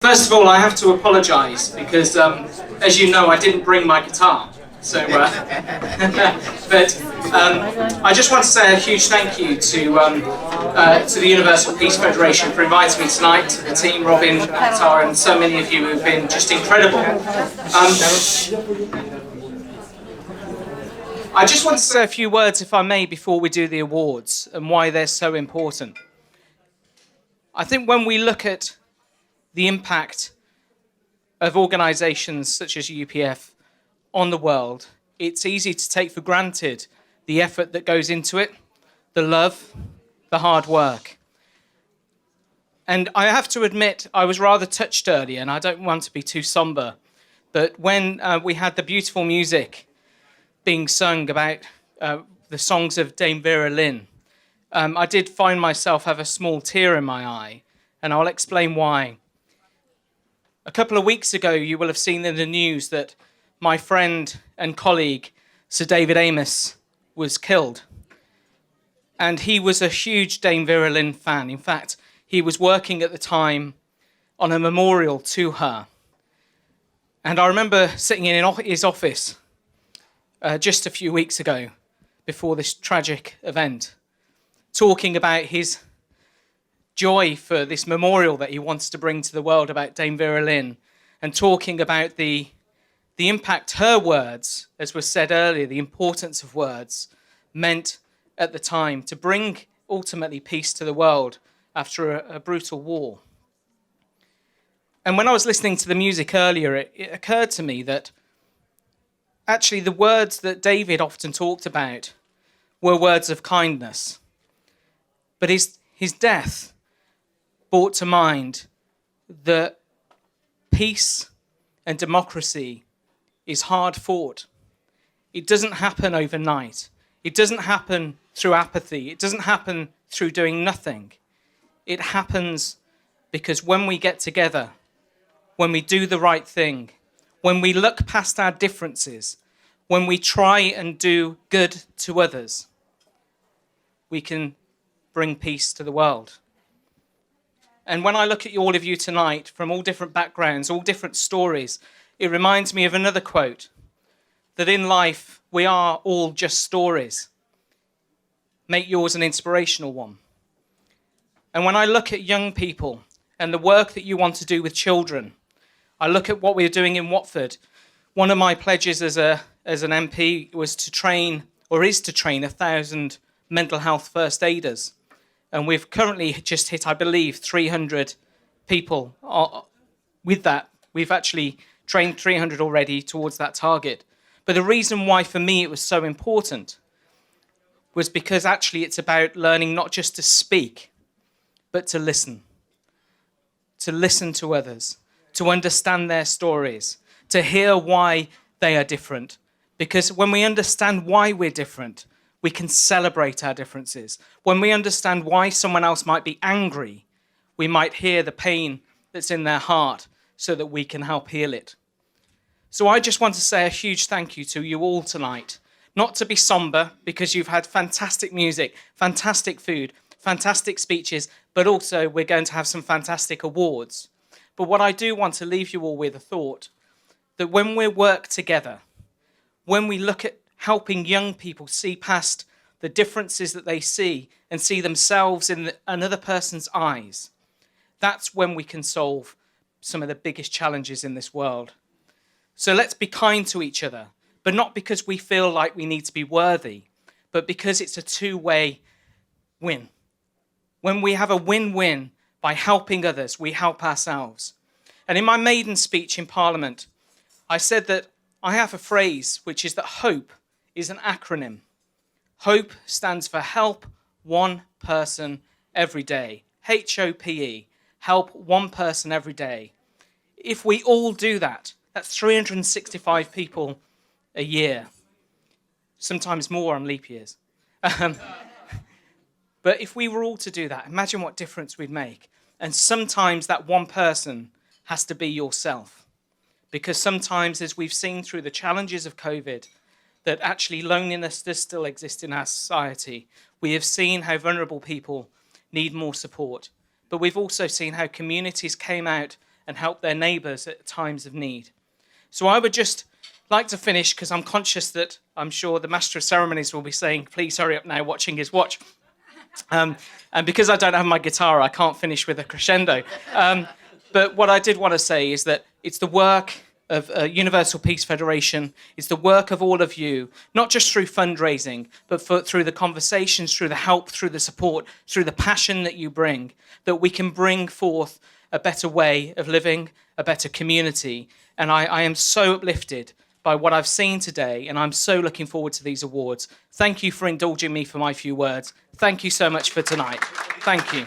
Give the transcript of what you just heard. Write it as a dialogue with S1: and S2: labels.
S1: First of all, I have to apologise because, as you know, I didn't bring my guitar. So, I just want to say a huge thank you to the Universal Peace Federation for inviting me tonight, to the team, Robin, guitar, and so many of you who've been just incredible. I just want to say a few words, if I may, before we do the awards and why they're so important. I think when we look at the impact of organisations such as UPF on the world, it's easy to take for granted the effort that goes into it, the love, the hard work. And I have to admit, I was rather touched earlier, and I don't want to be too sombre, but when we had the beautiful music being sung about the songs of Dame Vera Lynn, I did find myself have a small tear in my eye, and I'll explain why. A couple of weeks ago, you will have seen in the news that my friend and colleague, Sir David Amos, was killed. And he was a huge Dame Vera Lynn fan. In fact, he was working at the time on a memorial to her. And I remember sitting in his office just a few weeks ago, before this tragic event, talking about his joy for this memorial that he wants to bring to the world about Dame Vera Lynn, and talking about the impact her words, as was said earlier, the importance of words, meant at the time to bring ultimately peace to the world after a brutal war. And when I was listening to the music earlier, it occurred to me that actually the words that David often talked about were words of kindness. But his death brought to mind that peace and democracy is hard fought. It doesn't happen overnight. It doesn't happen through apathy. It doesn't happen through doing nothing. It happens because when we get together, when we do the right thing, when we look past our differences, when we try and do good to others, we can bring peace to the world. And when I look at all of you tonight, from all different backgrounds, all different stories, it reminds me of another quote, that in life, we are all just stories. Make yours an inspirational one. And when I look at young people and the work that you want to do with children, I look at what we're doing in Watford. One of my pledges as an MP was to train, or is to train, 1,000 mental health first aiders. And we've currently just hit, I believe, 300 people with that. We've actually trained 300 already towards that target. But the reason why for me it was so important was because actually it's about learning not just to speak, but to listen to others, to understand their stories, to hear why they are different. Because when we understand why we're different, we can celebrate our differences. When we understand why someone else might be angry, we might hear the pain that's in their heart so that we can help heal it. So I just want to say a huge thank you to you all tonight. Not to be somber, because you've had fantastic music, fantastic food, fantastic speeches, but also we're going to have some fantastic awards. But what I do want to leave you all with a thought, that when we work together, when we look at helping young people see past the differences that they see and see themselves in another person's eyes, that's when we can solve some of the biggest challenges in this world. So let's be kind to each other, but not because we feel like we need to be worthy, but because it's a two-way win. When we have a win-win by helping others, we help ourselves. And in my maiden speech in Parliament, I said that I have a phrase, which is that HOPE is an acronym. HOPE stands for Help One Person Every Day. HOPE, help one person every day. If we all do that, that's 365 people a year. Sometimes more on leap years. But if we were all to do that, imagine what difference we'd make. And sometimes that one person has to be yourself. Because sometimes, as we've seen through the challenges of COVID, that actually loneliness does still exist in our society. We have seen how vulnerable people need more support. But we've also seen how communities came out and help their neighbours at times of need. So I would just like to finish, because I'm conscious that I'm sure the Master of Ceremonies will be saying, please hurry up now, watching his watch. And because I don't have my guitar, I can't finish with a crescendo. But what I did want to say is that it's the work of Universal Peace Federation. It's the work of all of you, not just through fundraising, but through the conversations, through the help, through the support, through the passion that you bring, that we can bring forth a better way of living, a better community. And I am so uplifted by what I've seen today, and I'm so looking forward to these awards. Thank you for indulging me for my few words. Thank you so much for tonight. Thank you.